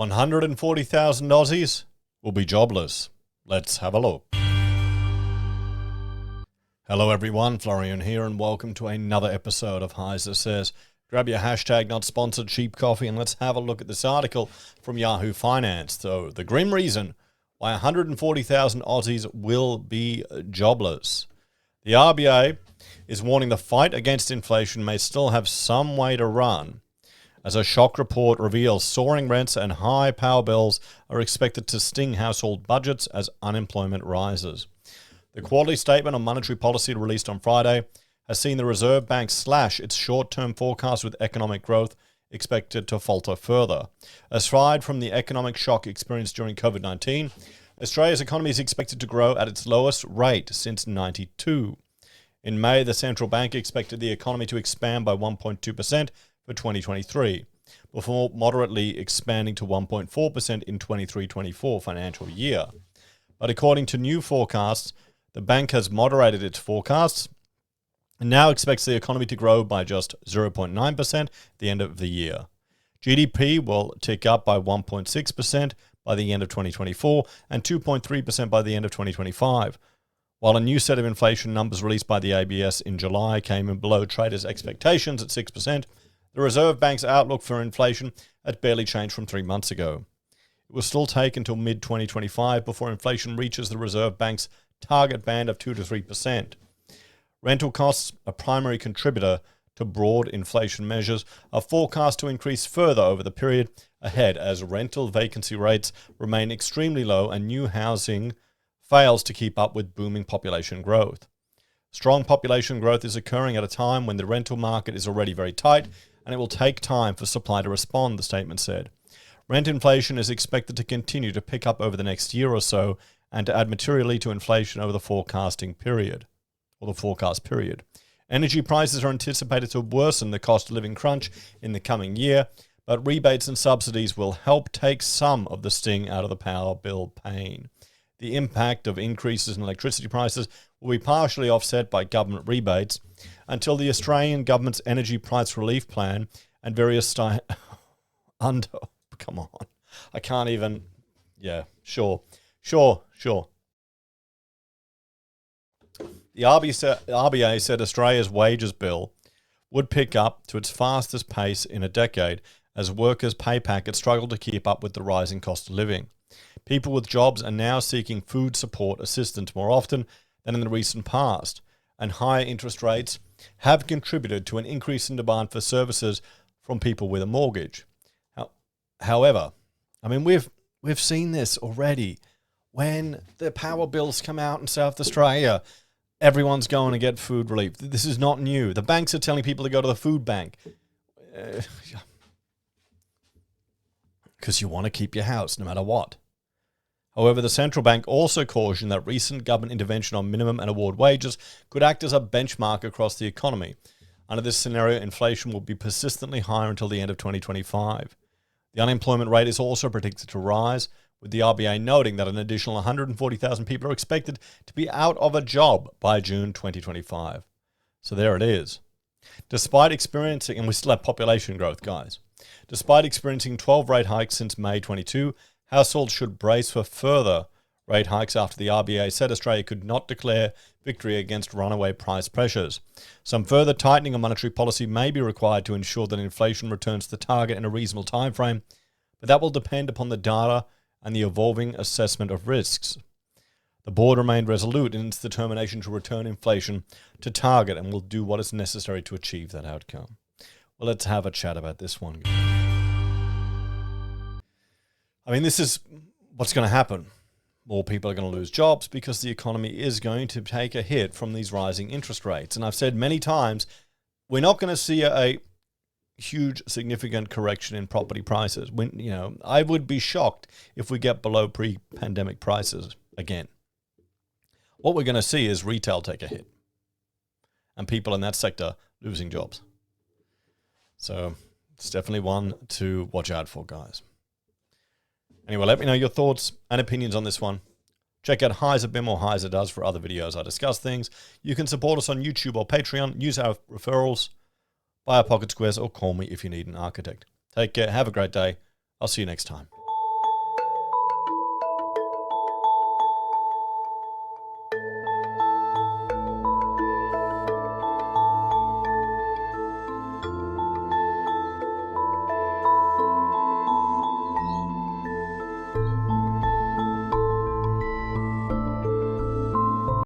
140,000 Aussies will be jobless. Let's have a look. Hello everyone, Florian here and welcome to another episode of HeiseSays. Grab your hashtag not sponsored cheap coffee and let's have a look at this article from Yahoo Finance. So the grim reason why 140,000 Aussies will be jobless. The RBA is warning the fight against inflation may still have some way to run, as a shock report reveals soaring rents and high power bills are expected to sting household budgets as unemployment rises. The quarterly statement on monetary policy released on Friday has seen the Reserve Bank slash its short-term forecast, with economic growth expected to falter further. Aside from the economic shock experienced during COVID-19, Australia's economy is expected to grow at its lowest rate since 1992. In May, the central bank expected the economy to expand by 1.2% for 2023, before moderately expanding to 1.4% in 23-24 financial year. But according to new forecasts, the bank has moderated its forecasts and now expects the economy to grow by just 0.9% at the end of the year. GDP will tick up by 1.6% by the end of 2024 and 2.3% by the end of 2025. While a new set of inflation numbers released by the ABS in July came in below traders' expectations at 6%, the Reserve Bank's outlook for inflation had barely changed from 3 months ago. It will still take until mid-2025 before inflation reaches the Reserve Bank's target band of 2 to 3%. Rental costs, a primary contributor to broad inflation measures, are forecast to increase further over the period ahead as rental vacancy rates remain extremely low and new housing fails to keep up with booming population growth. Strong population growth is occurring at a time when the rental market is already very tight, and it will take time for supply to respond, the statement said. Rent inflation is expected to continue to pick up over the next year or so and to add materially to inflation over the forecast period. Energy prices are anticipated to worsen the cost of living crunch in the coming year, but rebates and subsidies will help take some of the sting out of the power bill pain. The impact of increases in electricity prices will be partially offset by government rebates until the Australian government's energy price relief plan and various come on, I can't even, sure. The RBA said Australia's wages bill would pick up to its fastest pace in a decade as workers' pay packets struggle to keep up with the rising cost of living. People with jobs are now seeking food support assistance more often than in the recent past, and higher interest rates have contributed to an increase in demand for services from people with a mortgage. However, we've seen this already. When the power bills come out in South Australia, everyone's going to get food relief. This is not new. The banks are telling people to go to the food bank because you want to keep your house no matter what. However, the central bank also cautioned that recent government intervention on minimum and award wages could act as a benchmark across the economy. Under this scenario, inflation will be persistently higher until the end of 2025. The unemployment rate is also predicted to rise, with the RBA noting that an additional 140,000 people are expected to be out of a job by June 2025. So there it is. Despite experiencing, and we still have population growth, guys, despite experiencing 12 rate hikes since May 22, households should brace for further rate hikes after the RBA said Australia could not declare victory against runaway price pressures. Some further tightening of monetary policy may be required to ensure that inflation returns to target in a reasonable time frame, but that will depend upon the data and the evolving assessment of risks. The board remained resolute in its determination to return inflation to target and will do what is necessary to achieve that outcome. Well, let's have a chat about this one. This is what's going to happen. More people are going to lose jobs because the economy is going to take a hit from these rising interest rates. And I've said many times, we're not going to see a huge, significant correction in property prices. I would be shocked if we get below pre-pandemic prices again. What we're going to see is retail take a hit and people in that sector losing jobs. So it's definitely one to watch out for, guys. Anyway, let me know your thoughts and opinions on this one. Check out HeiseBim or Heise Does for other videos I discuss things. You can support us on YouTube or Patreon, use our referrals, buy our pocket squares, or call me if you need an architect. Take care. Have a great day. I'll see you next time.